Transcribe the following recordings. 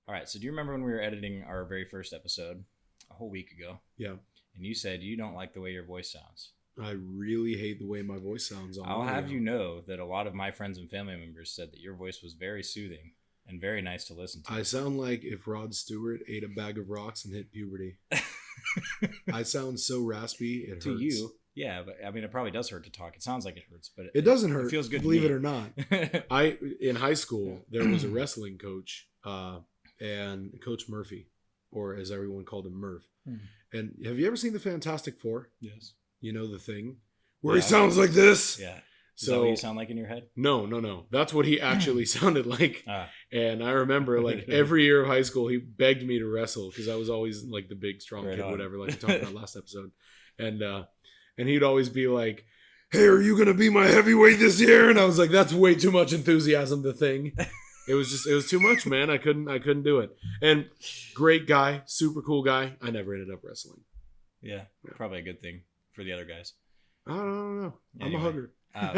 All right. So do you remember when we were editing our very first episode a whole week ago? Yeah. And you said you don't like the way your voice sounds. I really hate the way my voice sounds on I'll audio. have you know that a lot of my friends and family members said that your voice was very soothing and very nice to listen to. I sound like if Rod Stewart ate a bag of rocks and hit puberty. I sound so raspy, it hurts. To you, yeah, but I mean, it probably does hurt to talk. It sounds like it hurts, but It doesn't hurt. It feels good, believe to it or not. In high school, there was a wrestling coach, and Coach Murphy, or as everyone called him, Murph. And have you ever seen the Fantastic Four? Yes. You know the thing where he sounds like this. Yeah. Is So that what you sound like in your head? No. That's what he actually sounded like. And I remember, like, every year of high school, he begged me to wrestle because I was always like the big, strong kid, whatever, like we talked about last episode. And he'd always be like, "Hey, are you gonna be my heavyweight this year?" And I was like, "That's way too much enthusiasm." The thing, it was too much, man. I couldn't do it. And great guy, super cool guy. I never ended up wrestling. Yeah, probably a good thing for the other guys. I don't know. Anyway. I'm a hugger.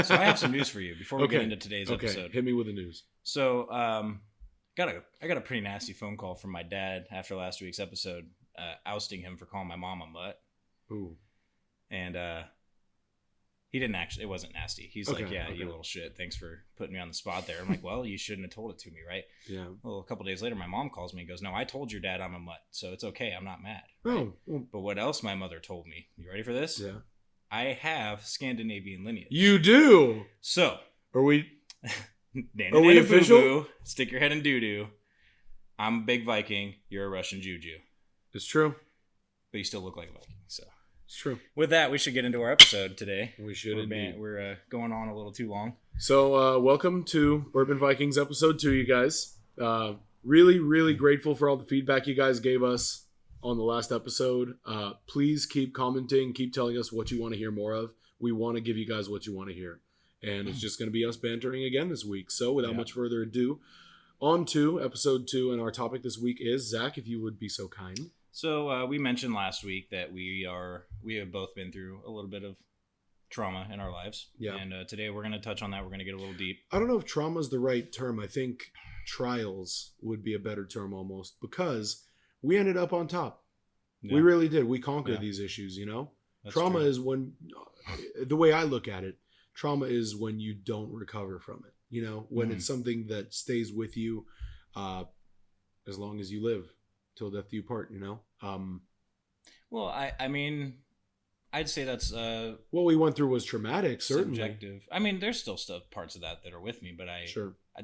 So I have some news for you before we get into today's episode. Hit me with the news. So I got a pretty nasty phone call from my dad after last week's episode, ousting him for calling my mom a mutt. Ooh. And he didn't actually. It wasn't nasty. He's like, "Yeah, you little shit. Thanks for putting me on the spot there." I'm like, "Well, you shouldn't have told it to me, right?" Yeah. Well, a couple days later, my mom calls me and goes, "No, I told your dad I'm a mutt, so it's okay. I'm not mad." Right? Oh. Well, but what else my mother told me? You ready for this? yeah. I have Scandinavian lineage. You do. So Are we? Danny, Are we official? Boo-boo, stick your head in doo-doo. I'm a big Viking. You're a Russian Juju. It's true. But you still look like a Viking. So It's true. with that, we should get into our episode today. We should. We're going on a little too long. So welcome to Burban Vikings episode 2, you guys. Really, really grateful for all the feedback you guys gave us on the last episode. Please keep commenting, keep telling us what you want to hear more of. We want to give you guys what you want to hear. And it's just going to be us bantering again this week. So without much further ado, on to episode 2. And our topic this week is, Zach, if you would be so kind. So we mentioned last week that we have both been through a little bit of trauma in our lives. Yeah. And today we're going to touch on that. We're going to get a little deep. I don't know if trauma is the right term. I think trials would be a better term almost, because we ended up on top. Yeah. We really did. We conquered these issues, you know? That's trauma true. Is when, the way I look at it, trauma is when you don't recover from it. You know, when it's something that stays with you as long as you live, till death do you part, you know? Well, I mean, I'd say that's... what we went through was traumatic, certainly. Subjective. I mean, there's still parts of that are with me, but I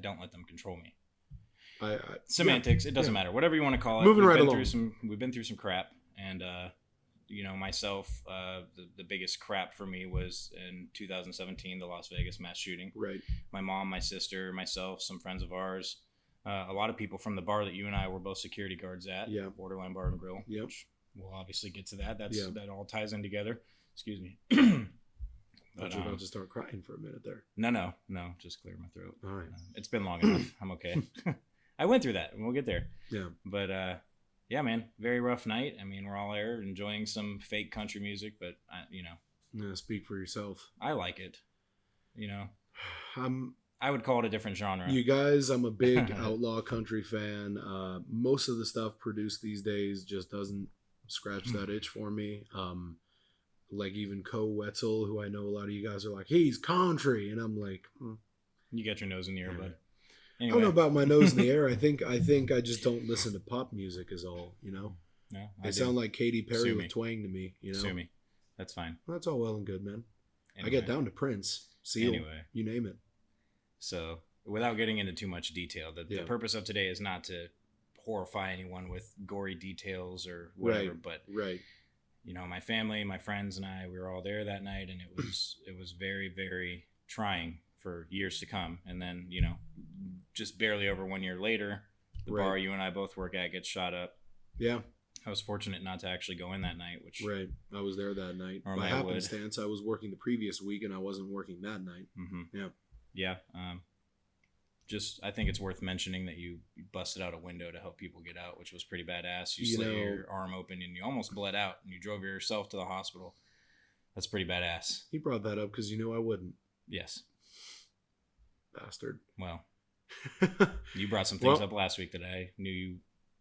don't let them control me. Semantics, it doesn't matter. Whatever you want to call it. Moving right along. We've been through some crap, and you know, myself, the biggest crap for me was in 2017, the Las Vegas mass shooting. Right. My mom, my sister, myself, some friends of ours, a lot of people from the bar that you and I were both security guards at. Yeah. Borderline Bar and Grill. Yep. Which we'll obviously get to that. That all ties in together. Excuse me. But you're about to start crying for a minute there. No. Just clear my throat. All right. It's been long enough. I'm okay. I went through that, and we'll get there. Yeah. But yeah, man, very rough night. I mean, we're all there enjoying some fake country music, but you know. Yeah, speak for yourself. I like it. You know. I would call it a different genre. You guys, I'm a big outlaw country fan. Most of the stuff produced these days just doesn't scratch that itch for me. Like even Co Wetzel, who I know a lot of you guys are like, he's country, and I'm like, You got your nose in the air, bud. Anyway. I don't know about my nose in the air. I think I just don't listen to pop music is all, you know. No, they sound like Katy Perry with twang to me, you know. Sue me. That's fine. Well, that's all well and good, man. Anyway. I get down to Prince, Seal, you name it. So, without getting into too much detail, the purpose of today is not to horrify anyone with gory details or whatever, but you know, my family, my friends, and I, we were all there that night, and it was very, very trying for years to come. And then, you know, just barely over 1 year later, the bar you and I both work at gets shot up. Yeah. I was fortunate not to actually go in that night, which... Right. I was there that night. By happenstance, I was working the previous week, and I wasn't working that night. Mm-hmm. Yeah. Yeah. Just, I think it's worth mentioning that you busted out a window to help people get out, which was pretty badass. You slit your arm open, and you almost bled out, and you drove yourself to the hospital. That's pretty badass. He brought that up because you knew I wouldn't. Yes. Bastard. Well, you brought some things up last week that I knew you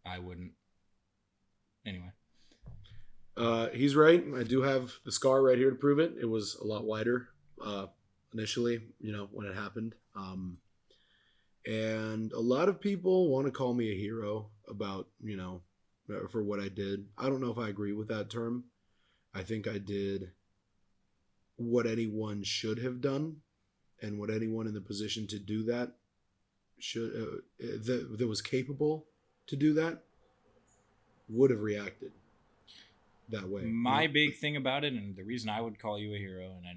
I wouldn't. Anyway. He's right. I do have the scar right here to prove it. It was a lot wider initially, when it happened. And a lot of people want to call me a hero about, for what I did. I don't know if I agree with that term. I think I did what anyone should have done, and what anyone in the position to do that that was capable to do that would have reacted that way. My big thing about it, and the reason I would call you a hero, and I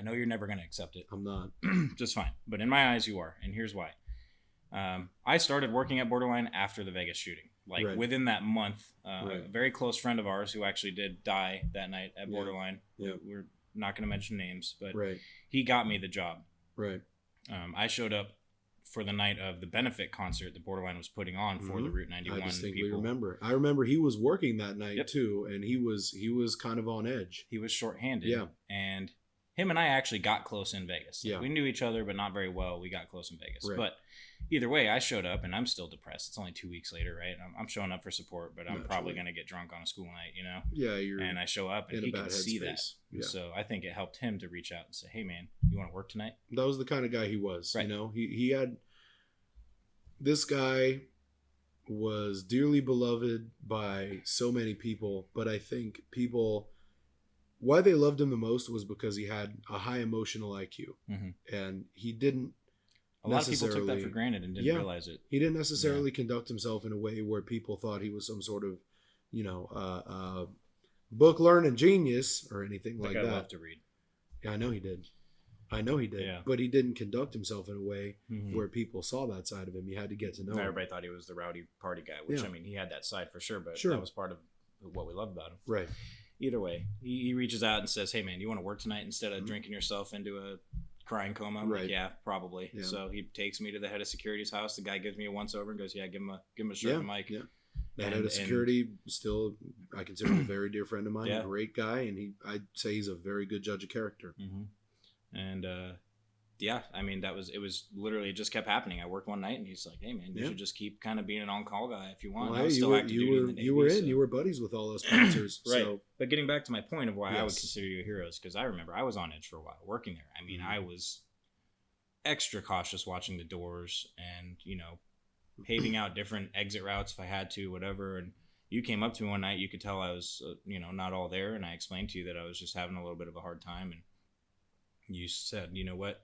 know you're never gonna accept it. I'm not. Just fine, but in my eyes, you are, and here's why. I started working at Borderline after the Vegas shooting. Like within that month, a very close friend of ours who actually did die that night at Borderline. Yeah. We're not going to mention names, but he got me the job. Right. I showed up for the night of the benefit concert that Borderline was putting on for the Route 91 I distinctly people. remember. I remember he was working that night too, and he was kind of on edge. He was shorthanded. Yeah. And him and I actually got close in Vegas. Like, we knew each other, but not very well. We got close in Vegas. Right. But either way, I showed up, and I'm still depressed. It's only 2 weeks later, right? I'm showing up for support, but I'm probably going to get drunk on a school night, Yeah, and I show up, and he can see that. Yeah. So I think it helped him to reach out and say, hey, man, you want to work tonight? That was the kind of guy he was, He had... This guy was dearly beloved by so many people, but I think people... Why they loved him the most was because he had a high emotional IQ, and he didn't. A lot of people took that for granted and didn't realize it. He didn't necessarily conduct himself in a way where people thought he was some sort of, book learning genius or anything like that. I love to read. Yeah, I know he did. Yeah. But he didn't conduct himself in a way where people saw that side of him. You had to get to know him. Everybody thought he was the rowdy party guy, which, I mean, he had that side for sure, but that was part of what we loved about him. Right. Either way, he reaches out and says, hey, man, you want to work tonight instead of drinking yourself into a crying coma? I'm like, yeah, probably. Yeah. So he takes me to the head of security's house. The guy gives me a once over and goes, yeah, give him a shirt and mic. Yeah. The head of security, still, I consider him a very dear friend of mine, a great guy, and I'd say he's a very good judge of character. And I mean, it was literally, it just kept happening. I worked one night and he's like, hey man, you should just keep kind of being an on-call guy if you want. Well, you were buddies with all those sponsors. Right. So. But getting back to my point of why I would consider you a hero is because I remember I was on edge for a while working there. I mean, I was extra cautious watching the doors and, paving out different exit routes if I had to, whatever. And you came up to me one night, you could tell I was, not all there. And I explained to you that I was just having a little bit of a hard time. And you said, you know what?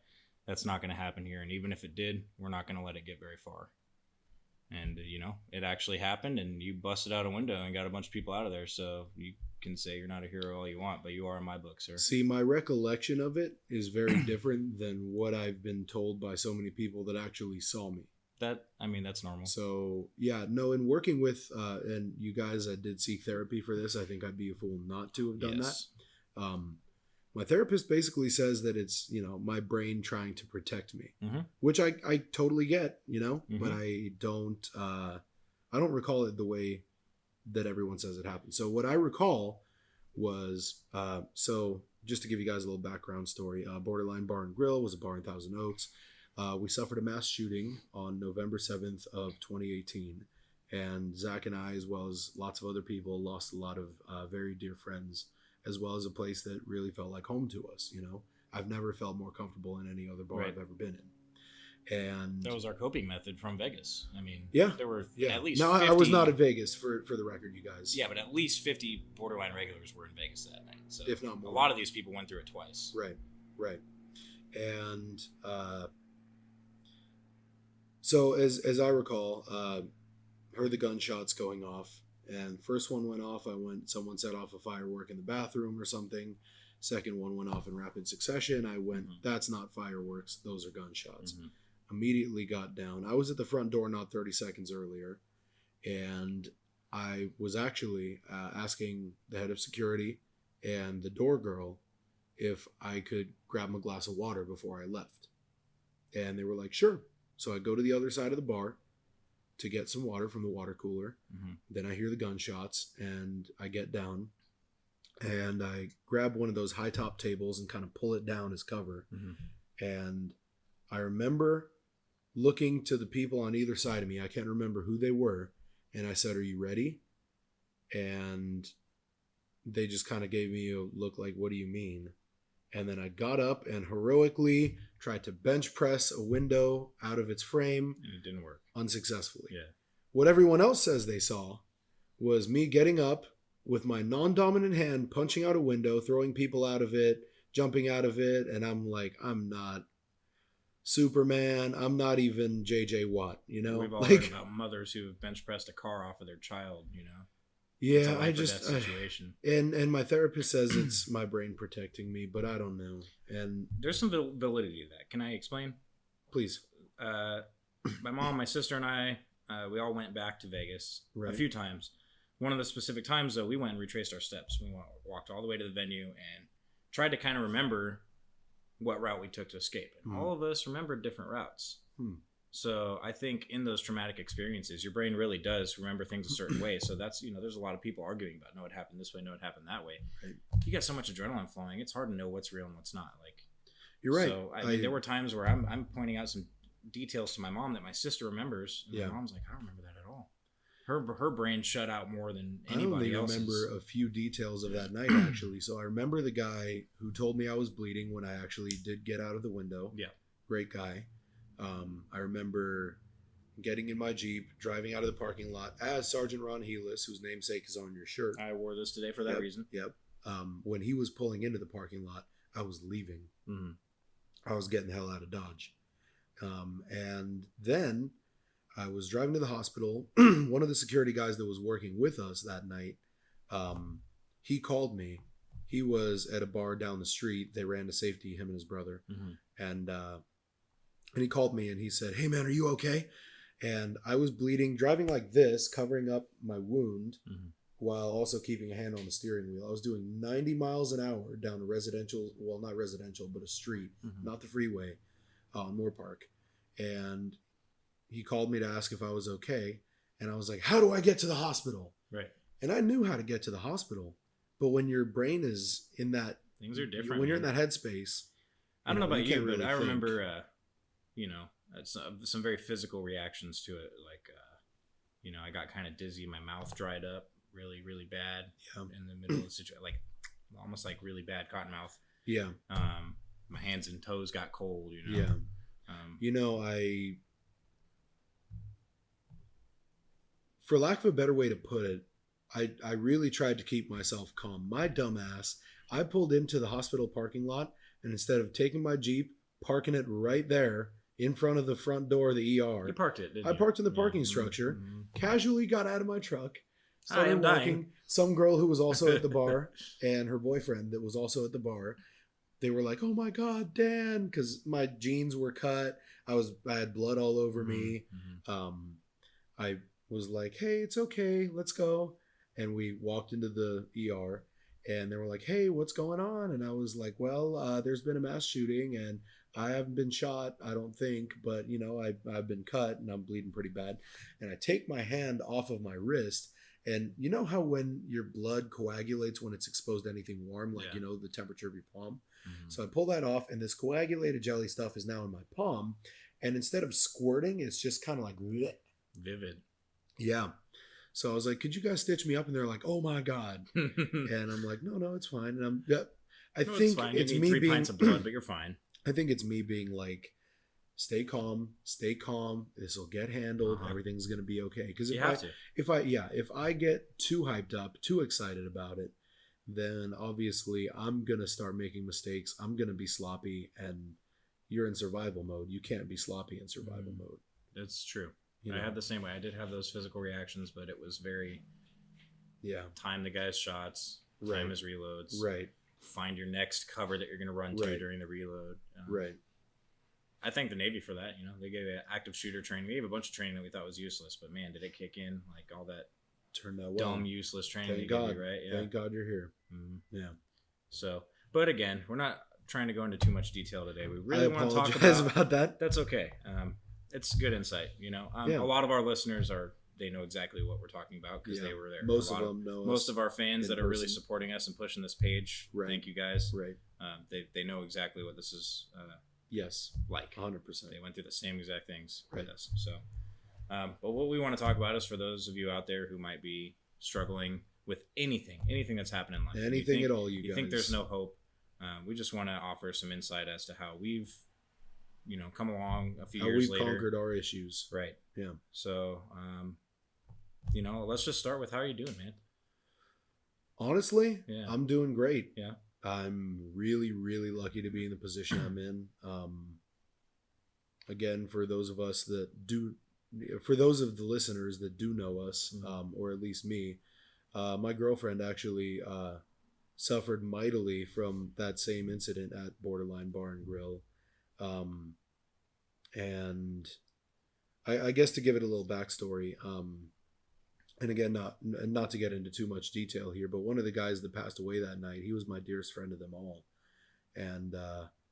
That's not going to happen here. And even if it did, we're not going to let it get very far. And, it actually happened and you busted out a window and got a bunch of people out of there. So you can say you're not a hero all you want, but you are in my book, sir. See, my recollection of it is very different than what I've been told by so many people that actually saw me. That's normal. So, in working with, and you guys, I did seek therapy for this. I think I'd be a fool not to have done that. My therapist basically says that it's, my brain trying to protect me, which I totally get, but I don't recall it the way that everyone says it happened. So what I recall was, just to give you guys a little background story, Borderline Bar and Grill was a bar in Thousand Oaks. We suffered a mass shooting on November 7th of 2018. And Zac and I, as well as lots of other people, lost a lot of very dear friends, as well as a place that really felt like home to us. I've never felt more comfortable in any other bar I've ever been in. And that was our coping method from Vegas. I mean, there were at least Now, 50... I was not in Vegas, for the record, you guys. Yeah, but at least 50 Borderline regulars were in Vegas that night. So if not more. A lot of these people went through it twice. Right. And so as I recall, heard the gunshots going off. And first one went off, someone set off a firework in the bathroom or something. Second one went off in rapid succession. I went, that's not fireworks, those are gunshots. Immediately got down. I was at the front door not 30 seconds earlier. And I was actually asking the head of security and the door girl if I could grab them a glass of water before I left. And they were like, sure. So I go to the other side of the bar to get some water from the water cooler. Then I hear the gunshots and I get down and I grab one of those high top tables and kind of pull it down as cover. And I remember looking to the people on either side of me. I can't remember who they were. And I said, "Are you ready?" And they just kind of gave me a look like, "What do you mean?" And then I got up and heroically tried to bench press a window out of its frame. And it didn't work. Unsuccessfully. Yeah. What everyone else says they saw was me getting up with my non-dominant hand, punching out a window, throwing people out of it, jumping out of it. And I'm like, I'm not Superman. I'm not even J.J. Watt, you know? We've all heard about mothers who have bench pressed a car off of their child, you know? Yeah, I just situation. And my therapist says it's my brain protecting me, but I don't know. And there's some validity to that. Can I explain? Please. My mom, my sister, and I, we all went back to Vegas a few times. One of the specific times, though, we went and retraced our steps. We walked all the way to the venue and tried to kind of remember what route we took to escape. And all of us remembered different routes. So I think in those traumatic experiences, your brain really does remember things a certain way. So that's, there's a lot of people arguing about, no, it happened this way, no, it happened that way. Right. You got so much adrenaline flowing, it's hard to know what's real and what's not. Like, you're right. So I mean, there were times where I'm pointing out some details to my mom that my sister remembers. And my mom's like, I don't remember that at all. Her brain shut out more than anybody else's. I only remember a few details of that night, actually. So I remember the guy who told me I was bleeding when I actually did get out of the window. Yeah. Great guy. I remember getting in my Jeep, driving out of the parking lot as Sergeant Ron Helis, whose namesake is on your shirt. I wore this today for that reason. Yep. When he was pulling into the parking lot, I was leaving. Mm-hmm. I was getting the hell out of Dodge. And then I was driving to the hospital. One of the security guys that was working with us that night, he called me. He was at a bar down the street. They ran to safety, him and his brother. Mm-hmm. And he called me and he said, "Hey man, are you okay?" And I was bleeding, driving like this, covering up my wound, while also keeping a hand on the steering wheel. I was doing 90 miles an hour down a residential, well, not residential, but a street, not the freeway, on Moore Park. And he called me to ask if I was okay. And I was like, "How do I get to the hospital?" Right. And I knew how to get to the hospital. But when your brain is in that... Things are different. When you're in that headspace... I don't know about you, but I remember... some very physical reactions to it. Like, I got kind of dizzy. My mouth dried up really, really bad in the middle of the situation. Like, almost like really bad cotton mouth. Yeah. My hands and toes got cold, Yeah. For lack of a better way to put it, I really tried to keep myself calm. My dumb ass, I pulled into the hospital parking lot, and instead of taking my Jeep, parking it right there, in front of the front door of the ER. You parked it, didn't you? I parked in the parking structure, casually got out of my truck, started walking. Some girl who was also at the bar and her boyfriend that was also at the bar, they were like, "Oh my God, Dan," because my jeans were cut. I had blood all over me. I was like, "Hey, it's okay, let's go." And we walked into the ER and they were like, "Hey, what's going on?" And I was like, "Well, there's been a mass shooting and I haven't been shot, I don't think, but I've been cut and I'm bleeding pretty bad." And I take my hand off of my wrist, and you know how when your blood coagulates when it's exposed to anything warm, like the temperature of your palm. So I pull that off, and this coagulated jelly stuff is now in my palm, and instead of squirting, it's just kind of like bleh. Vivid. Yeah. So I was like, "Could you guys stitch me up?" And they're like, "Oh my God." And I'm like, No, it's fine. And I think it's me 3 pints of blood, but you're fine. I think it's me being like, stay calm. This will get handled. Everything's going to be okay. Because if I get too hyped up, too excited about it, then obviously I'm going to start making mistakes. I'm going to be sloppy, and you're in survival mode. You can't be sloppy in survival mode. That's true. I had the same way. I did have those physical reactions, but it was very time the guy's shots, time his reloads. Right. Find your next cover that you're going to run to during the reload. Right. I thank the Navy for that. They gave active shooter training. We gave a bunch of training that we thought was useless, but man, did it kick in? Like all that turned out dumb, useless training. Thank God. Right? Yeah. Thank God you're here. Yeah. So, but again, we're not trying to go into too much detail today. We really want to talk about that. That's okay. It's good insight. A lot of our listeners they know exactly what we're talking about because they were there. Most of them know us. Most of our fans that are really supporting us and pushing this page. Right. Thank you guys. Right. They know exactly what this is. Yes. Like 100%. They went through the same exact things with us. So, But what we want to talk about is for those of you out there who might be struggling with anything that's happened in life. Anything at all, you think there's no hope. We just want to offer some insight as to how we've, come along a few years later. How we've conquered our issues. Right. Yeah. So, let's just start with how are you doing, man? Honestly, yeah. I'm doing great. Yeah. I'm really, really lucky to be in the position I'm in. Again, for those of the listeners that do know us, or at least me, my girlfriend actually suffered mightily from that same incident at Borderline Bar and Grill. And I guess to give it a little backstory, and again, not to get into too much detail here, but one of the guys that passed away that night, he was my dearest friend of them all. And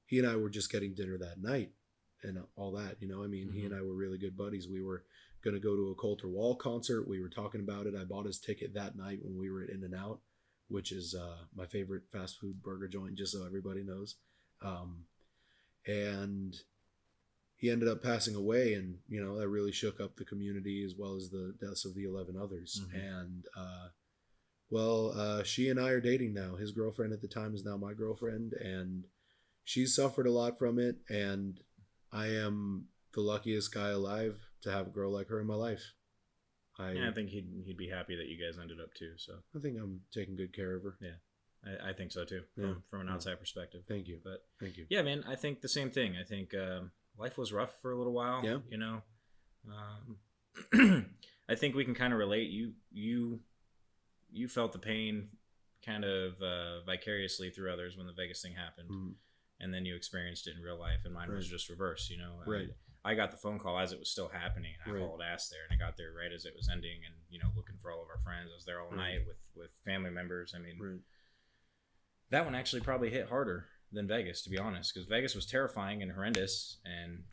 he and I were just getting dinner that night and all that, He and I were really good buddies. We were going to go to a Coulter Wall concert. We were talking about it. I bought his ticket that night when we were at In-N-Out, which is my favorite fast food burger joint, just so everybody knows. And he ended up passing away, and that really shook up the community, as well as the deaths of the 11 others. And she and I are dating now. His girlfriend at the time is now my girlfriend, and she's suffered a lot from it, and I am the luckiest guy alive to have a girl like her in my life. I think he'd be happy that you guys ended up too. So I think I'm taking good care of her. Yeah, I think so too. From an outside perspective. Thank you. But thank you. Yeah, man. I think the same thing. I think life was rough for a little while. Yeah. I think we can kind of relate. You felt the pain kind of vicariously through others when the Vegas thing happened. And then you experienced it in real life, and mine was just reverse, Right. I got the phone call as it was still happening, and I hauled ass there, and I got there right as it was ending, and looking for all of our friends. I was there all night with family members. I mean, that one actually probably hit harder than Vegas, to be honest, because Vegas was terrifying and horrendous, and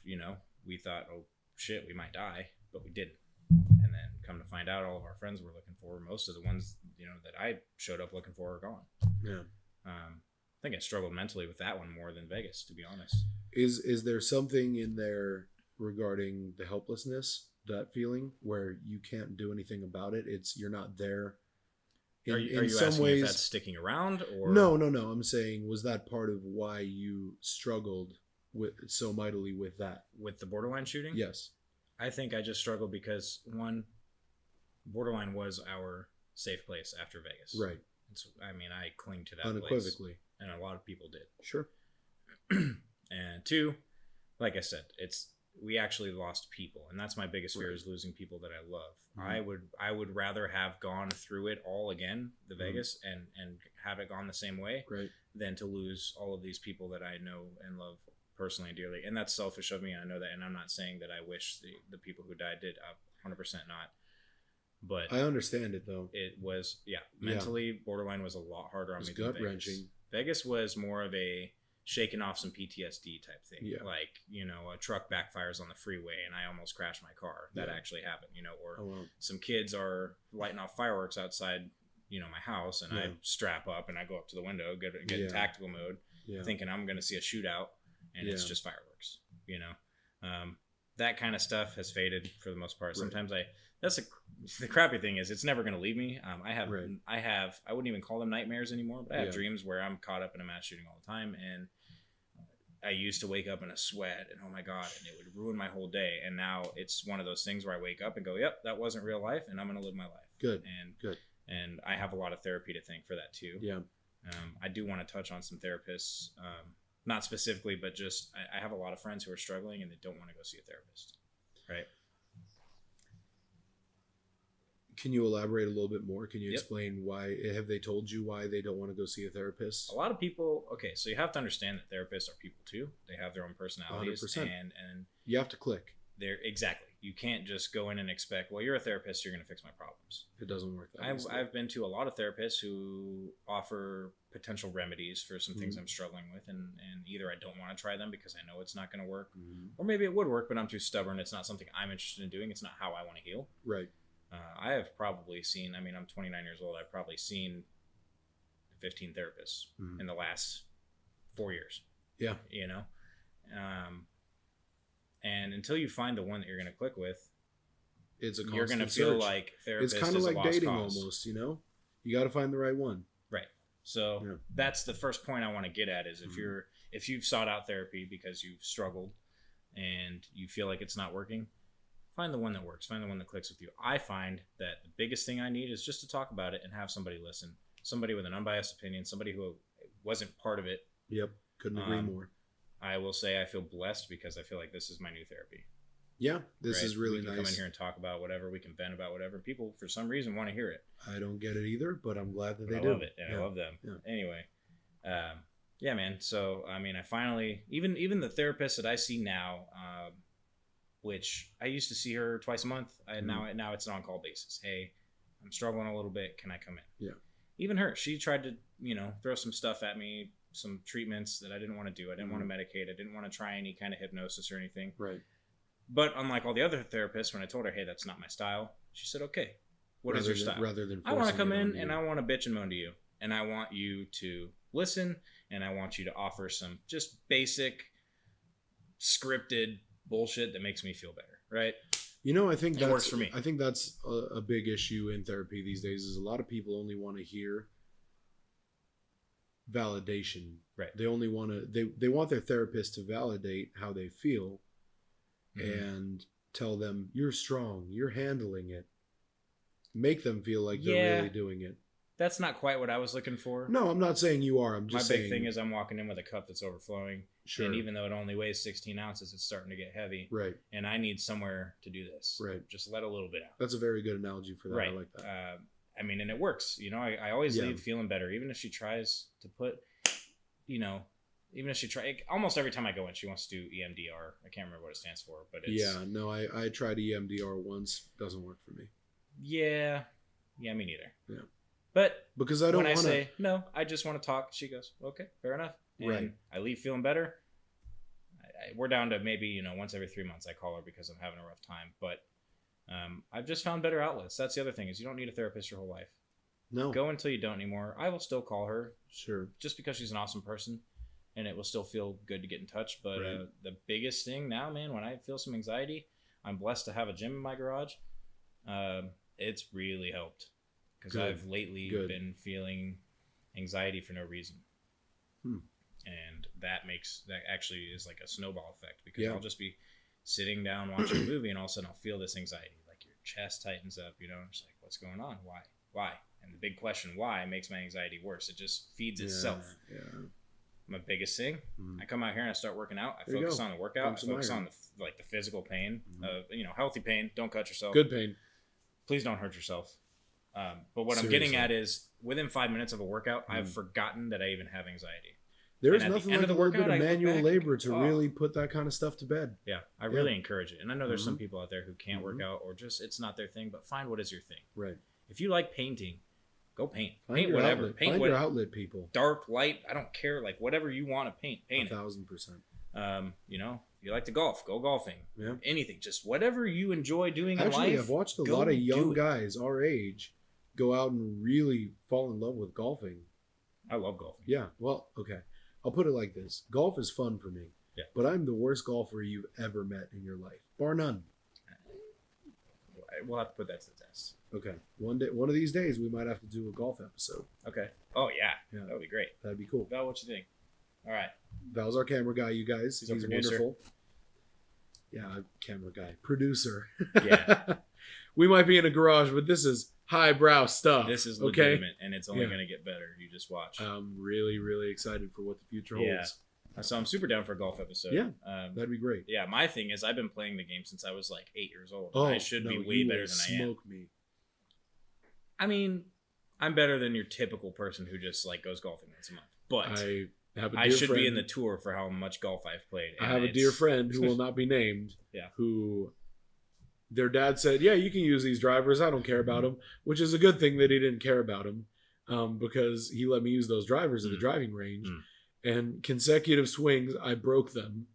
we thought, oh shit, we might die, but we didn't. And then come to find out, all of our friends we're looking for, most of the ones that I showed up looking for, are gone. Yeah. I think I struggled mentally with that one more than Vegas, to be honest. Is there something in there regarding the helplessness, that feeling where you can't do anything about it? You're not there. Are you some asking ways, if that's sticking around, or no? I'm saying, was that part of why you struggled so mightily with that, with the Borderline shooting? Yes. I think I just struggled because, one, Borderline was our safe place after Vegas. Right. I cling to that unequivocally place, and a lot of people did. Sure. And two, like I said, we actually lost people, and that's my biggest fear, is losing people that I love. I would rather have gone through it all again, the Vegas, and have it gone the same way, than to lose all of these people that I know and love personally and dearly. And that's selfish of me, I know that, and I'm not saying that I wish the people who died did. 100% not. But I understand it, though. It was, mentally, Borderline was a lot harder on me than Vegas. Gut-wrenching. Vegas was more of a shaking off some PTSD type thing. Yeah. Like, a truck backfires on the freeway and I almost crashed my car. That actually happened, or some kids are lighting off fireworks outside, my house, and I strap up and I go up to the window, get in tactical mode, thinking I'm going to see a shootout, and it's just fireworks, that kind of stuff has faded for the most part. Sometimes the crappy thing is, it's never going to leave me. I wouldn't even call them nightmares anymore, but I have dreams where I'm caught up in a mass shooting all the time, and I used to wake up in a sweat, and oh my God, and it would ruin my whole day. And now it's one of those things where I wake up and go, yep, that wasn't real life, and I'm going to live my life. Good. And I have a lot of therapy to thank for that too. Yeah. I do want to touch on some therapists, not specifically, but just I have a lot of friends who are struggling and they don't want to go see a therapist. Right. Can you elaborate a little bit more? Can you explain why? Have they told you why they don't want to go see a therapist? A lot of people. Okay, so you have to understand that therapists are people too. They have their own personalities, 100%. and you have to click. Exactly. You can't just go in and expect, well, you're a therapist, you're going to fix my problems. It doesn't work that way. I've been to a lot of therapists who offer potential remedies for some things I'm struggling with, and either I don't want to try them because I know it's not going to work, or maybe it would work, but I'm too stubborn. It's not something I'm interested in doing. It's not how I want to heal. Right. I have probably seen, I'm 29 years old. I've probably seen 15 therapists in the last 4 years. Yeah. And until you find the one that you're going to click with, it's a constant you're going to feel search. Like therapist it's kind of is like a lost dating cause. almost, you know? You got to find the right one. Right. So that's the first point I want to get at is if you've sought out therapy because you've struggled and you feel like it's not working, find the one that works. Find the one that clicks with you. I find that the biggest thing I need is just to talk about it and have somebody listen. Somebody with an unbiased opinion, somebody who wasn't part of it. Yep. Couldn't agree more. I will say I feel blessed because I feel like this is my new therapy. Yeah, this is really nice. We can come in here and talk about whatever. We can vent about whatever. People, for some reason, want to hear it. I don't get it either, but I'm glad that they do. I love it, and I love them. Yeah. Anyway, yeah, man. So, I mean, I finally, even the therapist that I see now, which I used to see her twice a month, now it's an on-call basis. Hey, I'm struggling a little bit. Can I come in? Yeah. Even her, she tried to, throw some stuff at me, some treatments that I didn't want to do. I didn't want to medicate. I didn't want to try any kind of hypnosis or anything. Right. But unlike all the other therapists, when I told her, hey, that's not my style, she said, okay, what is your style? Rather than I want to come in and I want to bitch and moan to you. And I want you to listen and I want you to offer some just basic scripted bullshit that makes me feel better, right? I think that works for me. I think that's a big issue in therapy these days is a lot of people only want to hear validation. Right. They only want to they want their therapist to validate how they feel and tell them you're strong, you're handling it. Make them feel like they're really doing it. That's not quite what I was looking for. No, I'm not saying you are. I'm just saying. My big thing is I'm walking in with a cup that's overflowing. Sure. And even though it only weighs 16 ounces, it's starting to get heavy. Right. And I need somewhere to do this. Right. Just let a little bit out. That's a very good analogy for that. Right. I like that. I mean, and it works. I always leave feeling better. Even if she tries to put, even if she try, almost every time I go in, she wants to do EMDR. I can't remember what it stands for, but it's... Yeah, no, I tried EMDR once. Doesn't work for me. Yeah, me neither. Yeah. But because I don't when I say, no, I just want to talk, she goes, okay, fair enough. And right. I leave feeling better. We're down to maybe, once every 3 months I call her because I'm having a rough time. But I've just found better outlets. That's the other thing is you don't need a therapist your whole life. No. Go until you don't anymore. I will still call her. Sure. Just because she's an awesome person. And it will still feel good to get in touch. But right. The biggest thing now, man, when I feel some anxiety, I'm blessed to have a gym in my garage. It's really helped. Because I've lately been feeling anxiety for no reason. And that actually is like a snowball effect. Because I'll just be sitting down watching a movie and all of a sudden I'll feel this anxiety. Like your chest tightens up, I'm just like, what's going on? Why? And the big question, why, makes my anxiety worse. It just feeds itself. Yeah. My biggest thing, I come out here and I start working out. I focus on the workout. I focus on the physical pain of, healthy pain. Don't cut yourself. Good pain. Please don't hurt yourself. But what I'm getting at is within 5 minutes of a workout, I've forgotten that I even have anxiety. There's nothing like a little bit of manual labor to really put that kind of stuff to bed. Yeah, I really encourage it. And I know there's some people out there who can't work out or just it's not their thing, but find what is your thing. If If you like painting, go paint. Paint whatever. Outlet. Paint find your outlet, people. Dark, light, I don't care. Like whatever you want to paint. 1,000%. You like to golf, go golfing. Yeah. Anything. Just whatever you enjoy doing in life. Actually, I've watched a lot of young guys our age go out and really fall in love with golfing. I love golfing. Yeah. Well, okay. I'll put it like this. Golf is fun for me. Yeah. But I'm the worst golfer you've ever met in your life. Bar none. We'll have to put that to the test. Okay. One of these days, we might have to do a golf episode. Okay. Oh, yeah. That would be great. That'd be cool. Val, what you think? All right. Val's our camera guy, you guys. He's wonderful. Yeah, camera guy. Producer. Yeah. We might be in a garage, but this is highbrow stuff. This is legitimate, and it's only going to get better. You just watch. I'm really, really excited for what the future holds. So I'm super down for a golf episode. Yeah, that'd be great. Yeah, my thing is I've been playing the game since I was like 8 years old. Oh, I should be way better than I am. Smoke me. I mean, I'm better than your typical person who just like goes golfing once a month. But I should be in the tour for how much golf I've played. I have a dear friend who will not be named. Who their dad said, "Yeah, you can use these drivers. I don't care about them," which is a good thing that he didn't care about them, because he let me use those drivers at the driving range. And consecutive swings, I broke them.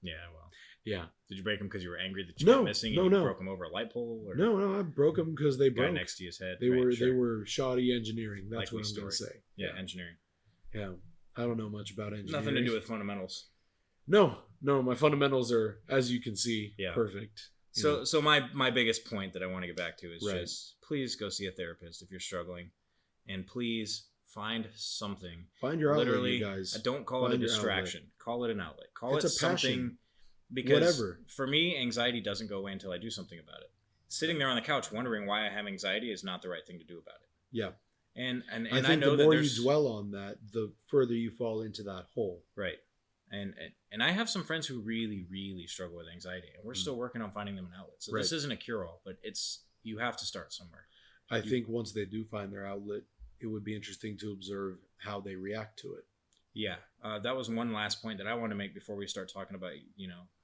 Yeah. Did you break them because you were angry that you kept missing? You broke them over a light pole? Or No, I broke them because they broke. Guy next to his head. They were shoddy engineering. That's what I'm going to say. Yeah, engineering. Yeah, I don't know much about engineering. Nothing to do with fundamentals. No, my fundamentals are, as you can see, perfect. So my biggest point that I want to get back to is just please go see a therapist if you're struggling, and please find something. Find your outlet, you guys. Don't call it a distraction. Call it an outlet. Call it something. Passion. Because whatever. For me, anxiety doesn't go away until I do something about it. Sitting there on the couch wondering why I have anxiety is not the right thing to do about it. Yeah. And I think the more you dwell on that, the further you fall into that hole. Right. And I have some friends who really, really struggle with anxiety, and we're still working on finding them an outlet. So this isn't a cure-all, but you have to start somewhere. I think once they do find their outlet, it would be interesting to observe how they react to it. Yeah. That was one last point that I want to make before we start talking about,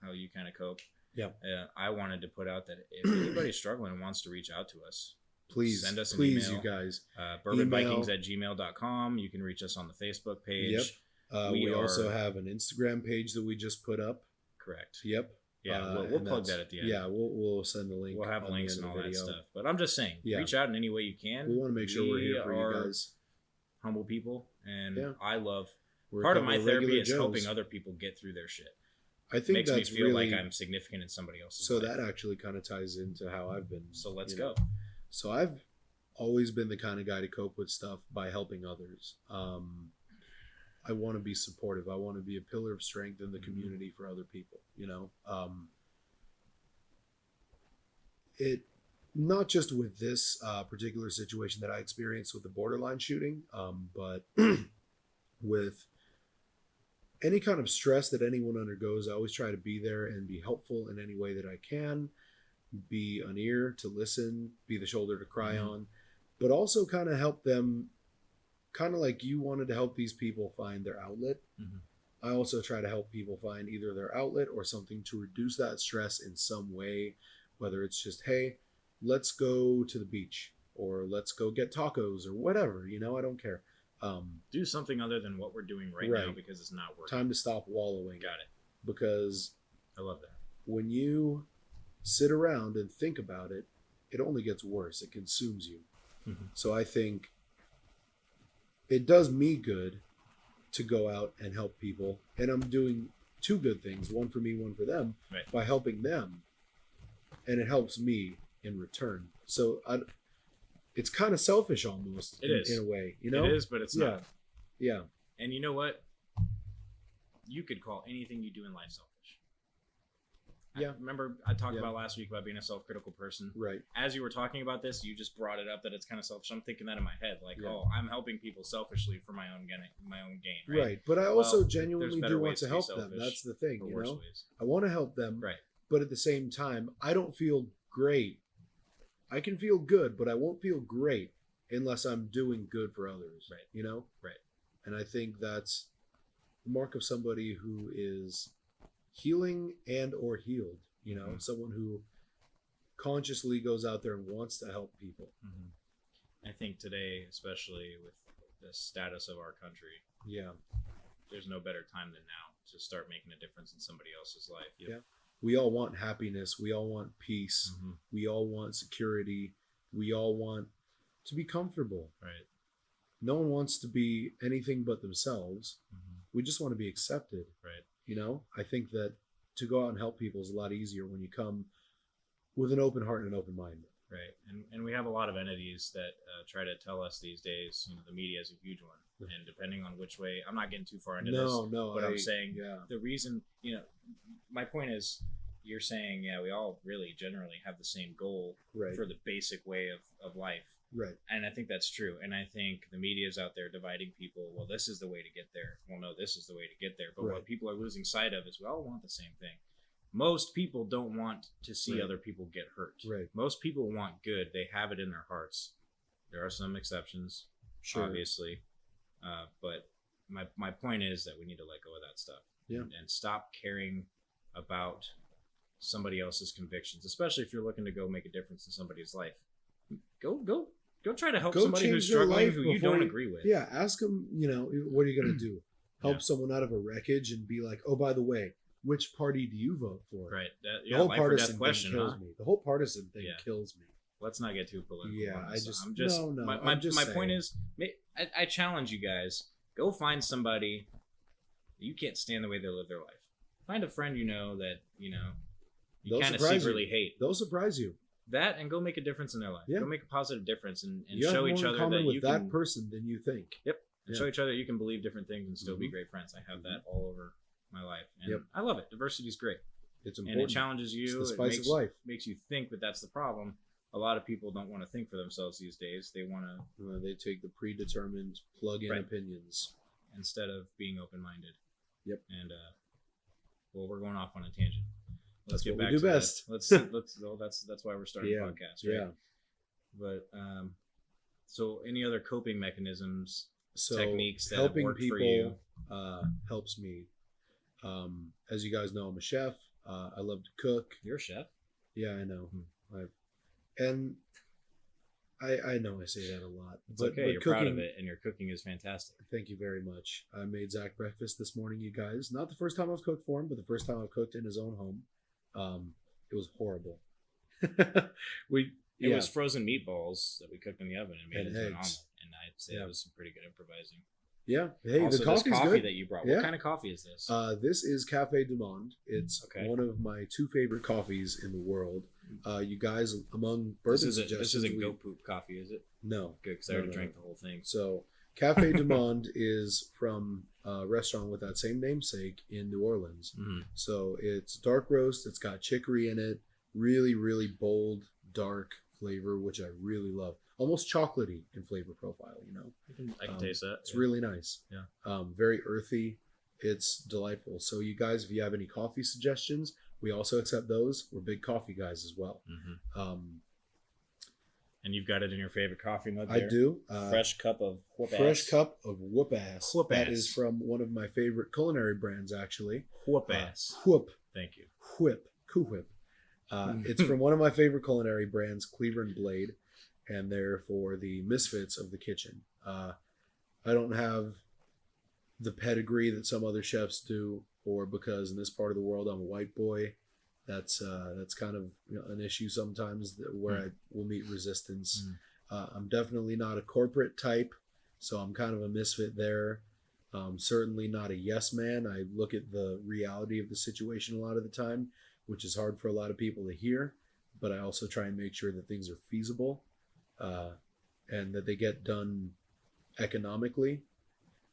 how you kind of cope. Yeah. I wanted to put out that if anybody's struggling and wants to reach out to us, please send us an email. You guys. burbanvikings@gmail.com. You can reach us on the Facebook page. Yep. We also have an Instagram page that we just put up. Correct. Yep. Yeah, we'll plug that at the end. Yeah, we'll send the link. We'll have links and all that stuff. But I'm just saying, reach out in any way you can. We want to make sure we're here for you guys. Humble people, and I love. Part of my therapy is helping other people get through their shit. I think makes me feel like I'm significant in somebody else's life. So that actually kind of ties into how I've been. So let's go. So I've always been the kind of guy to cope with stuff by helping others. I want to be supportive. I want to be a pillar of strength in the community for other people. It not just with this particular situation that I experienced with the borderline shooting, but with any kind of stress that anyone undergoes. I always try to be there and be helpful in any way that I can, be an ear to listen, be the shoulder to cry on, but also kind of help them, kind of like you wanted to help these people find their outlet. I also try to help people find either their outlet or something to reduce that stress in some way, whether it's just, hey, let's go to the beach, or let's go get tacos, or whatever, I don't care. Do something other than what we're doing right now, because it's not working. Time to stop wallowing. Got it. Because I love that. When you sit around and think about it, it only gets worse. It consumes you. So I think it does me good to go out and help people, and I'm doing two good things, one for me, one for them, by helping them, and it helps me in return. So it's kind of selfish almost. It is in a way, It is, but it's not. Yeah. And you know what? You could call anything you do in life selfish. Yeah. Remember I talked about last week about being a self-critical person. Right. As you were talking about this, you just brought it up that it's kind of selfish. I'm thinking that in my head, like, I'm helping people selfishly for my own gain. Right. But I also genuinely do want to help them. That's the thing, I want to help them. Right. But at the same time, I don't feel great. I can feel good, but I won't feel great unless I'm doing good for others. Right. Right. And I think that's the mark of somebody who is healing and or healed, someone who consciously goes out there and wants to help people. I think today, especially with the status of our country, there's no better time than now to start making a difference in somebody else's life. Yeah. We all want happiness. We all want peace. We all want security. We all want to be comfortable. Right. No one wants to be anything but themselves. We just want to be accepted. Right. I think that to go out and help people is a lot easier when you come with an open heart and an open mind. Right. And we have a lot of entities that try to tell us these days, the media is a huge one. And depending on which way, I'm not getting too far into this. But I'm saying the reason, my point is, you're saying, we all really generally have the same goal for the basic way of life. Right. And I think that's true. And I think the media is out there dividing people. Well, this is the way to get there. Well, no, this is the way to get there. But what people are losing sight of is we all want the same thing. Most people don't want to see other people get hurt. Right. Most people want good. They have it in their hearts. There are some exceptions, obviously. But my point is that we need to let go of that stuff. And stop caring about somebody else's convictions, especially if you're looking to go make a difference in somebody's life. Go try to help somebody who's struggling who you don't agree with. Yeah, ask them, what are you going to do? Help someone out of a wreckage and be like, oh, by the way, which party do you vote for? Right. The whole partisan thing kills me. The whole partisan thing kills me. Let's not get too political. Yeah, my point is, I challenge you guys, go find somebody. You can't stand the way they live their life. Find a friend that, you kind of secretly hate. They'll surprise you. That and go make a difference in their life. Yeah. Go make a positive difference and you show each other that you can, that person than you think. Yep. And show each other you can believe different things and still be great friends. I have that all over my life. And I love it. Diversity is great. It's important. And it challenges you. It's the spice of life. Makes you think, but that's the problem. A lot of people don't want to think for themselves these days. They want to... they take the predetermined plug-in opinions. Instead of being open-minded. Yep. And, well, we're going off on a tangent. Let's get back to best. That. That's why we're starting a podcast, right? Yeah. But, so any other coping mechanisms, techniques that helping work people for you? Helps me. As you guys know, I'm a chef. I love to cook. You're a chef? Yeah, I know. I know I say that a lot. It's okay. But you're proud of it, and your cooking is fantastic. Thank you very much. I made Zac breakfast this morning, you guys. Not the first time I've cooked for him, but the first time I've cooked in his own home. It was horrible. It was frozen meatballs that we cooked in the oven and made into an omelet. And I'd say that was some pretty good improvising. Yeah. Hey, also, the coffee's coffee good. That you brought. What kind of coffee is this? This is Cafe du Monde. It's one of my 2 favorite coffees in the world. You guys, among bourbon suggestions... This isn't goat poop coffee, is it? No. Good, because I already drank the whole thing. So, Cafe du Monde is from a restaurant with that same namesake in New Orleans. Mm-hmm. So, it's dark roast. It's got chicory in it. Really, really bold, dark flavor, which I really love. Almost chocolatey in flavor profile, you know. I can taste that. It's really nice. Yeah. Very earthy. It's delightful. So you guys, if you have any coffee suggestions, we also accept those. We're big coffee guys as well. Mm-hmm. And you've got it in your favorite coffee mug there? I do. Fresh cup of whoop ass. Fresh cup of whoop ass. Whoop that ass. Is from one of my favorite culinary brands, actually. Whoop ass. Whoop. Thank you. Whip. Cool Whip. It's from one of my favorite culinary brands, Cleaver and Blade. And they're for the misfits of the kitchen. I don't have the pedigree that some other chefs do, or because in this part of the world I'm a white boy. That's kind of an issue sometimes where I will meet resistance. I'm definitely not a corporate type, so I'm kind of a misfit there. Certainly not a yes man. I look at the reality of the situation a lot of the time, which is hard for a lot of people to hear, but I also try and make sure that things are feasible. And that they get done economically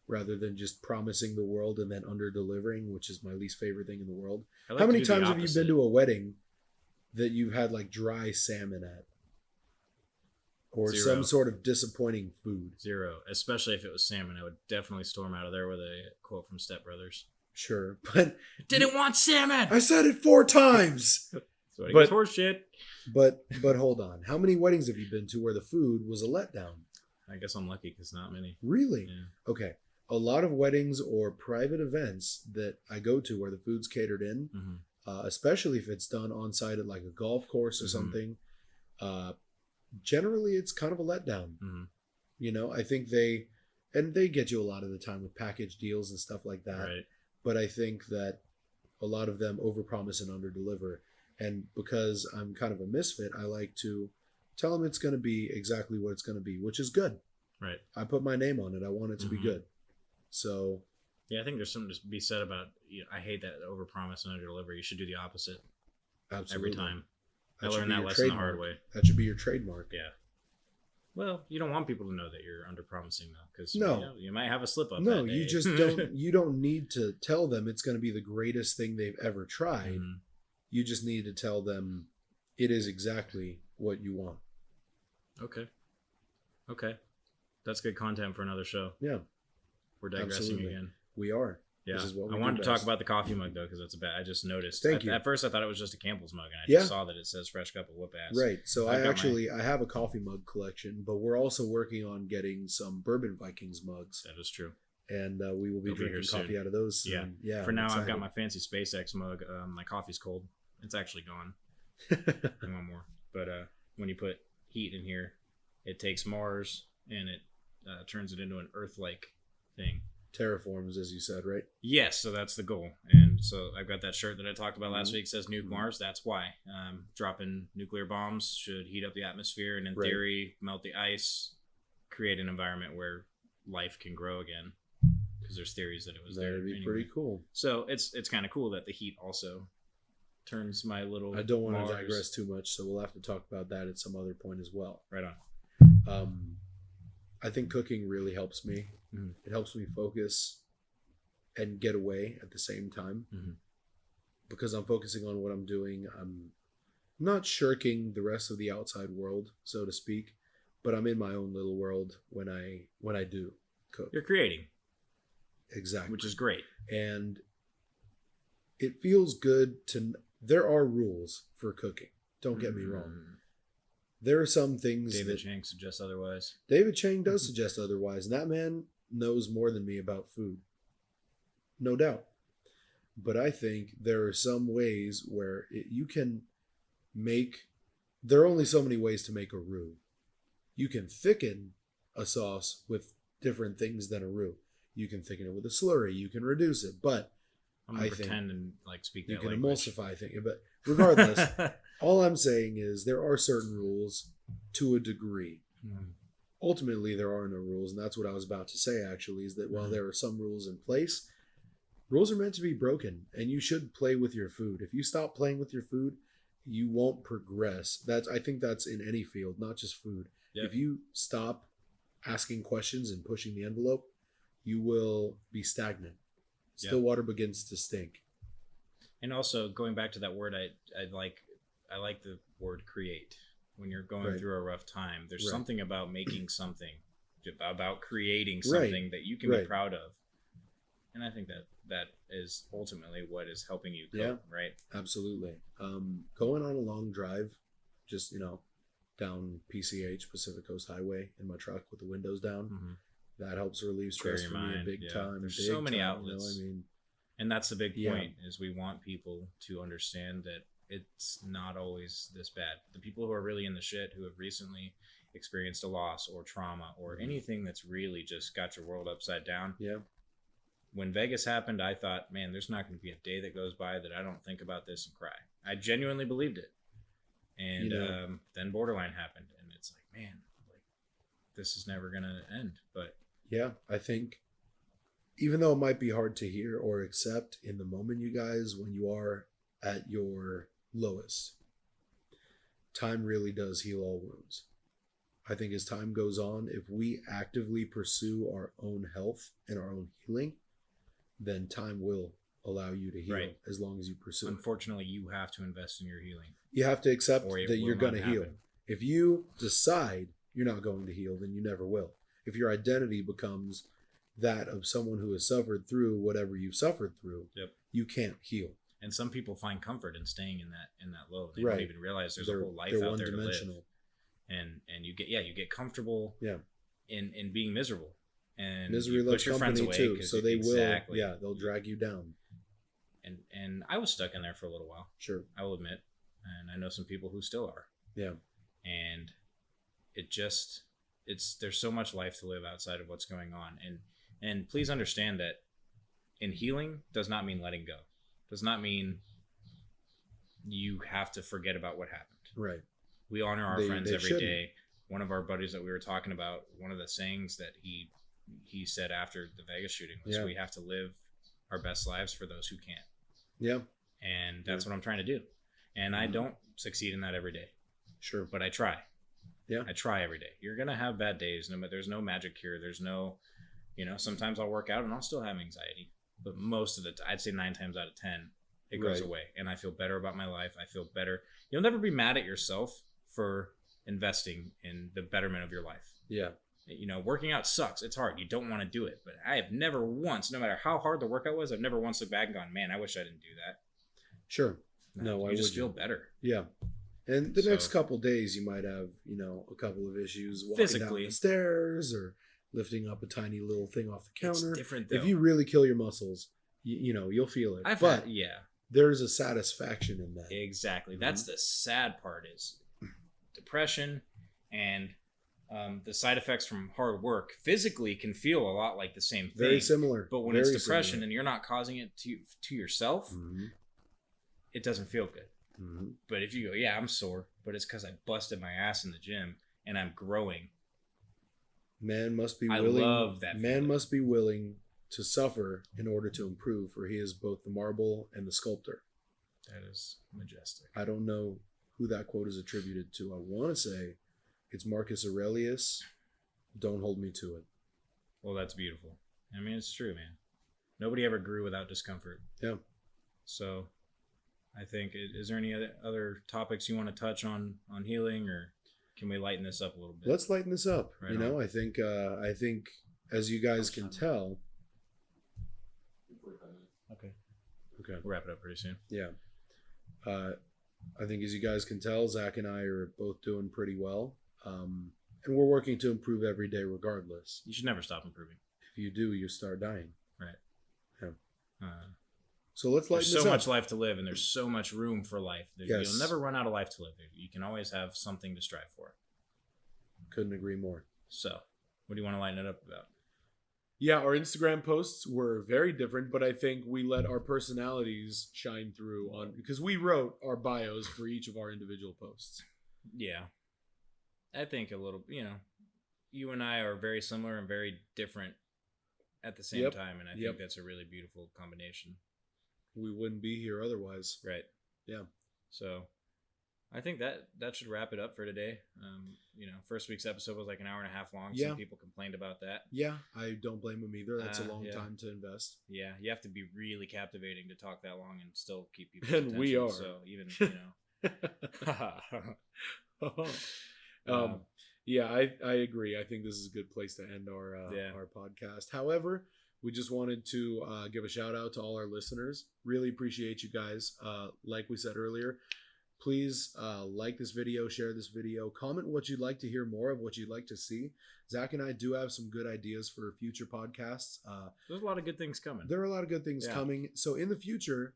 rather than just promising the world and then under delivering, which is my least favorite thing in the world. How many times have you been to a wedding that you've had like dry salmon at? Or 0. Some sort of disappointing food? 0. Especially if it was salmon. I would definitely storm out of there with a quote from Step Brothers. Sure, but... Didn't want salmon! I said it 4 times! So it gets horse shit. But hold on. How many weddings have you been to where the food was a letdown? I guess I'm lucky because not many. Really? Yeah. Okay. A lot of weddings or private events that I go to where the food's catered in, especially if it's done on site at like a golf course or something, generally it's kind of a letdown. You know, I think they get you a lot of the time with package deals and stuff like that. Right. But I think that a lot of them overpromise and underdeliver. And because I'm kind of a misfit, I like to tell them it's going to be exactly what it's going to be, which is good. Right. I put my name on it. I want it to be good. So. Yeah, I think there's something to be said about, I hate that overpromise and underdeliver. You should do the opposite. Absolutely. Every time. I learned that lesson the hard way. That should be your trademark. Yeah. Well, you don't want people to know that you're underpromising though, because you might have a slip up. No, you just don't. You don't need to tell them it's going to be the greatest thing they've ever tried. You just need to tell them it is exactly what you want. Okay. That's good content for another show. Yeah. We're digressing again. We are. Yeah. I wanted to talk about the coffee mug though, because that's I just noticed. Thank you. At first I thought it was just a Campbell's mug, and I just saw that it says fresh cup of whoop ass. Right. So I have a coffee mug collection, but we're also working on getting some Burban Vikings mugs. That is true. And we will be drinking coffee out of those soon. Yeah. For now, I've got my fancy SpaceX mug. My coffee's cold. It's actually gone. I want more. But when you put heat in here, it takes Mars and it turns it into an Earth-like thing. Terraforms, as you said, right? Yes, so that's the goal. And so I've got that shirt that I talked about last week. It says Nuke Mars. That's why. Dropping nuclear bombs should heat up the atmosphere and in theory melt the ice, create an environment where life can grow again. Because there's theories that it was there. That'd be pretty cool. So it's kind of cool that the heat also turns my little. I don't want to digress too much, so we'll have to talk about that at some other point as well. Right on. I think cooking really helps me. Mm-hmm. It helps me focus and get away at the same time. Mm-hmm. Because I'm focusing on what I'm doing. I'm not shirking the rest of the outside world, so to speak, but I'm in my own little world when I do cook. You're creating. Exactly. Which is great. And it feels good to... There are rules for cooking. Don't get me wrong. There are some things David Chang suggests otherwise. David Chang does suggest otherwise, and that man knows more than me about food. No doubt. But I think there are some ways where you can make... There are only so many ways to make a roux. You can thicken a sauce with different things than a roux. You can thicken it with a slurry. You can reduce it. But I'm going to pretend and speak that language. You can emulsify things. But regardless, all I'm saying is there are certain rules to a degree. Ultimately, there are no rules. And that's what I was about to say, actually, is that while there are some rules in place... Rules are meant to be broken, and you should play with your food. If you stop playing with your food, you won't progress. I think that's in any field, not just food. Yep. If you stop asking questions and pushing the envelope, you will be stagnant. Still water begins to stink. And also, going back to that word, I like the word create. When you're going through a rough time, there's something about making something, about creating something that you can be proud of. And I think that is ultimately what is helping you cope, right? Absolutely. Going on a long drive, just, down PCH, Pacific Coast Highway, in my truck with the windows down, that helps relieve stress for me big time. There's so many outlets. And that's the big point, is we want people to understand that it's not always this bad. The people who are really in the shit, who have recently experienced a loss or trauma or anything that's really just got your world upside down. Yeah. When Vegas happened, I thought, man, there's not going to be a day that goes by that I don't think about this and cry. I genuinely believed it. And then Borderline happened, and it's like, man, this is never going to end. But yeah, I think even though it might be hard to hear or accept in the moment, you guys, when you are at your lowest, time really does heal all wounds. I think as time goes on, if we actively pursue our own health and our own healing, then time will allow you to heal as long as you pursue. Unfortunately, you have to invest in your healing. You have to accept that you're going to heal. If you decide you're not going to heal, then you never will. If your identity becomes that of someone who has suffered through whatever you've suffered through, you can't heal. And some people find comfort in staying in that low. They don't even realize there's a whole life out there to live. And you get comfortable in being miserable. And misery loves company too, so they will. Yeah, they'll drag you down. And I was stuck in there for a little while. Sure, I will admit, and I know some people who still are. Yeah, and there's so much life to live outside of what's going on, and please understand that in healing does not mean letting go. Does not mean you have to forget about what happened. Right. We honor our friends every day. One of our buddies that we were talking about, one of the sayings that he said after the Vegas shooting was, we have to live our best lives for those who can't. Yeah. And that's what I'm trying to do. And I don't succeed in that every day. Sure. But I try. Yeah. I try every day. You're going to have bad days. There's no magic cure. There's no, sometimes I'll work out and I'll still have anxiety. But most of the time, I'd say 9 times out of 10, it goes away. And I feel better about my life. I feel better. You'll never be mad at yourself for investing in the betterment of your life. Yeah. Working out sucks. It's hard. You don't want to do it. But I have never once, no matter how hard the workout was, I've never once looked back and gone, man, I wish I didn't do that. Sure. No, I just feel better. Yeah. And the next couple days, you might have, a couple of issues walking down the stairs or lifting up a tiny little thing off the counter. It's different, though. If you really kill your muscles, you'll feel it. There's a satisfaction in that. Exactly. That's the sad part, is depression and the side effects from hard work physically can feel a lot like the same thing. Very similar. But when it's depression and you're not causing it to yourself, it doesn't feel good. Mm-hmm. But if you go, I'm sore, but it's because I busted my ass in the gym and I'm growing. Man must be willing. I love that. Man must be willing to suffer in order to improve, for he is both the marble and the sculptor. That is majestic. I don't know who that quote is attributed to. I want to say it's Marcus Aurelius. Don't hold me to it. Well, that's beautiful. I mean, it's true, man. Nobody ever grew without discomfort. Yeah. So I think, is there any other topics you want to touch on healing, or can we lighten this up a little bit? Let's lighten this up. Right you know, on. I think as you guys can tell. Okay. We'll wrap it up pretty soon. Yeah. I think as you guys can tell, Zach and I are both doing pretty well. And we're working to improve every day regardless. You should never stop improving. If you do, you start dying. Right. Yeah. So let's lighten this up. There's so much life to live, and there's so much room for life. Yes. You'll never run out of life to live. You can always have something to strive for. Couldn't agree more. So, what do you want to lighten it up about? Yeah, our Instagram posts were very different, but I think we let our personalities shine through because we wrote our bios for each of our individual posts. Yeah. I think a little, you and I are very similar and very different at the same time, and I think that's a really beautiful combination. We wouldn't be here otherwise. Right. Yeah. So I think that should wrap it up for today. First week's episode was like an hour and a half long. Yeah. Some people complained about that. Yeah, I don't blame them either. That's a long time to invest. Yeah, you have to be really captivating to talk that long and still keep people's and attention. We are. So even, Yeah, I agree. I think this is a good place to end our podcast. However, we just wanted to give a shout out to all our listeners. Really appreciate you guys. Like we said earlier, please like this video, share this video, comment what you'd like to hear more of, what you'd like to see. Zach and I do have some good ideas for future podcasts. There's a lot of good things coming. There are a lot of good things coming. So in the future,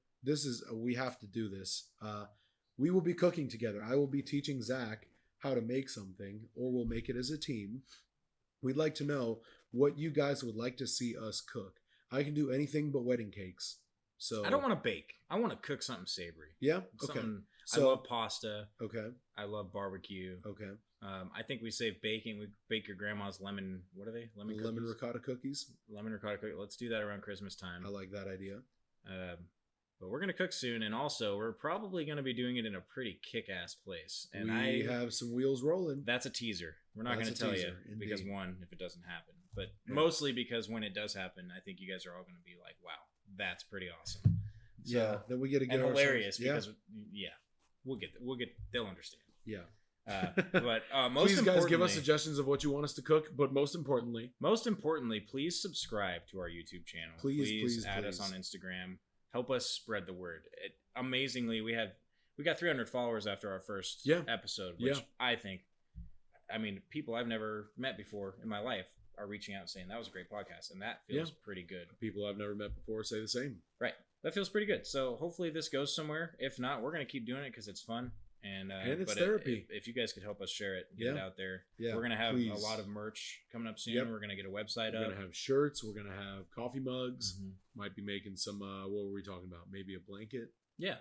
we have to do this. We will be cooking together. I will be teaching Zach how to make something, or we'll make it as a team. We'd like to know what you guys would like to see us cook. I can do anything but wedding cakes. So I don't want to bake. I want to cook something savory. Yeah. Okay. I love pasta. Okay. I love barbecue. Okay. I think we save baking. We bake your grandma's lemon. What are they? Lemon ricotta cookies. Lemon ricotta cookies. Let's do that around Christmas time. I like that idea. But we're gonna cook soon, and also we're probably gonna be doing it in a pretty kick-ass place. And we have some wheels rolling. That's a teaser. We're not gonna tell you because if it doesn't happen, but mostly because when it does happen, I think you guys are all gonna be like, "Wow, that's pretty awesome." So, then we get to get hilarious because we'll get they'll understand. Yeah. But please, guys, give us suggestions of what you want us to cook. But most importantly, please subscribe to our YouTube channel. Please add us on Instagram. Help us spread the word. Amazingly, we got 300 followers after our first episode, which I think, people I've never met before in my life are reaching out and saying that was a great podcast, and that feels pretty good. People I've never met before say the same. Right. That feels pretty good. So hopefully this goes somewhere. If not, we're going to keep doing it because it's fun. And it's therapy. If you guys could help us share it, get it out there. Yeah, we're going to have a lot of merch coming up soon. We're going to get a website up. We're going to have shirts. We're going to have coffee mugs. Mm-hmm. Might be making some, what were we talking about? Maybe a blanket? Yeah.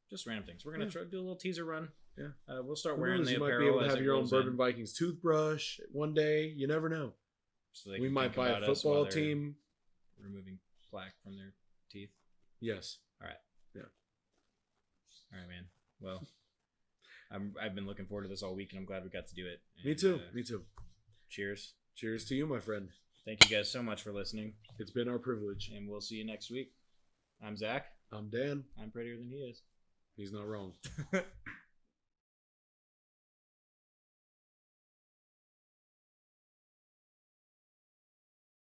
Just random things. We're going to do a little teaser run. Yeah. We'll start wearing the apparel. You might be able to have your own Burban Vikings toothbrush one day. You never know. So we might buy a football team. Removing plaque from their teeth. Yes. All right. Yeah. All right, man. Well, I've been looking forward to this all week, and I'm glad we got to do it. And, Me too. Me too. Cheers. Cheers to you, my friend. Thank you guys so much for listening. It's been our privilege. And we'll see you next week. I'm Zach. I'm Dan. I'm prettier than he is. He's not wrong.